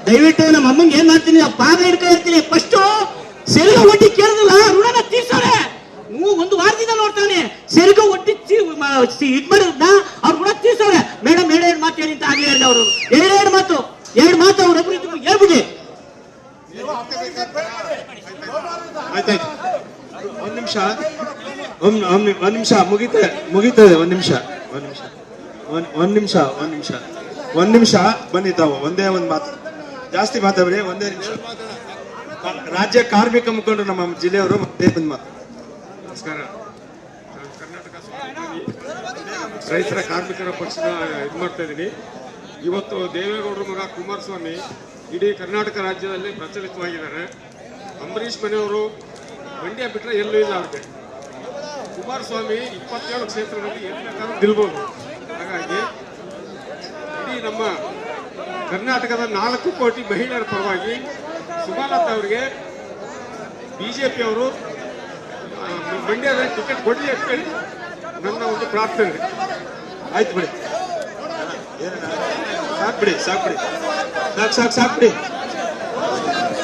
ದಯವಿಟ್ಟು ನಮ್ಮ ಅಮ್ಮಂಗೆ ಏನ್ ಮಾಡ್ತೀನಿ, ಪಾದ ಹಿಡ್ಕೊಂಡಿರ್ತೀನಿ. ಫಸ್ಟ್ ಸೆರಗ ಒಟ್ಟಿ ಕೇಳಿದ್ರಲ್ಲ, ಋಣನ ತೀರ್ಸೋರೆ. ಒಂದು ವಾರದಿಂದ ನೋಡ್ತಾನೆ, ಸೆರಗ ಒಟ್ಟಿ ಇದ್ ಮಾಡಿದ್ನ ಅವ್ರು ಋಣ ತೀರ್ಸೋರೆ. ಮೇಡಮ್ ಎರಡು ಮಾತು ಹೇಳಿ ಅಂತ ಆಗ್ಲೇ ಹೇಳಿದ ಅವರು. ಎರಡು ಮಾತು ಅವ್ರೊಬ್ರು ಹೇಳ್ಬಿಡಿ. ಆಯ್ತಾಯ್ತು, ಒಂದ್ ನಿಮಿಷ ಮುಗಿತದೆ. ಒಂದ್ ನಿಮಿಷ ಬನ್ನಿ ತಾವು. ಒಂದೇ ಒಂದು ಮಾತು, ಜಾಸ್ತಿ ಮಾತಾಡ್ರಿ. ಒಂದೇ ನಿಮಿಷ. ರಾಜ್ಯ ಕಾರ್ಮಿಕ ಮುಖಂಡರು ನಮ್ಮ ಜಿಲ್ಲೆಯವರು ಮತ್ತೆ ಒಂದು ಮಾತು. ನಮಸ್ಕಾರ. ಕರ್ನಾಟಕ ರೈತರ ಕಾರ್ಮಿಕರ ಪಕ್ಷದ ಇದು ಮಾಡ್ತಾ ಇದ್ದೀನಿ. ಇವತ್ತು ದೇವೇಗೌಡರ ಮಗ ಕುಮಾರಸ್ವಾಮಿ ಇಡೀ ಕರ್ನಾಟಕ ರಾಜ್ಯದಲ್ಲಿ ಪ್ರಚಲಿತವಾಗಿದ್ದಾರೆ. ಅಂಬರೀಷ್ ಮನೆಯವರು ಮಂಡ್ಯ ಬಿಟ್ಟರೆ ಎಲ್ಲೂ ಇಲ್ಲ ಅವ್ರಿಗೆ. ಕುಮಾರಸ್ವಾಮಿ 27 ಕ್ಷೇತ್ರದಲ್ಲಿ ಎಲ್ಲಿ ಬೇಕಾದ್ರೂ ನಿಲ್ಬೋದು. ಹಾಗಾಗಿ ಇಡೀ ನಮ್ಮ ಕರ್ನಾಟಕದ 4 ಕೋಟಿ ಮಹಿಳೆಯರ ಪರವಾಗಿ ಸುಮಲತಾ ಅವರಿಗೆ ಬಿಜೆಪಿ ಅವರು ಮಂಡ್ಯದ ಟಿಕೆಟ್ ಕೊಡಲಿ ಅಂತ ಹೇಳಿ ನನ್ನ ಒಂದು ಪ್ರಾರ್ಥನೆ. ಆಯ್ತು ಬಿಡಿ, ಸಾಕ್ಬಿಡಿ.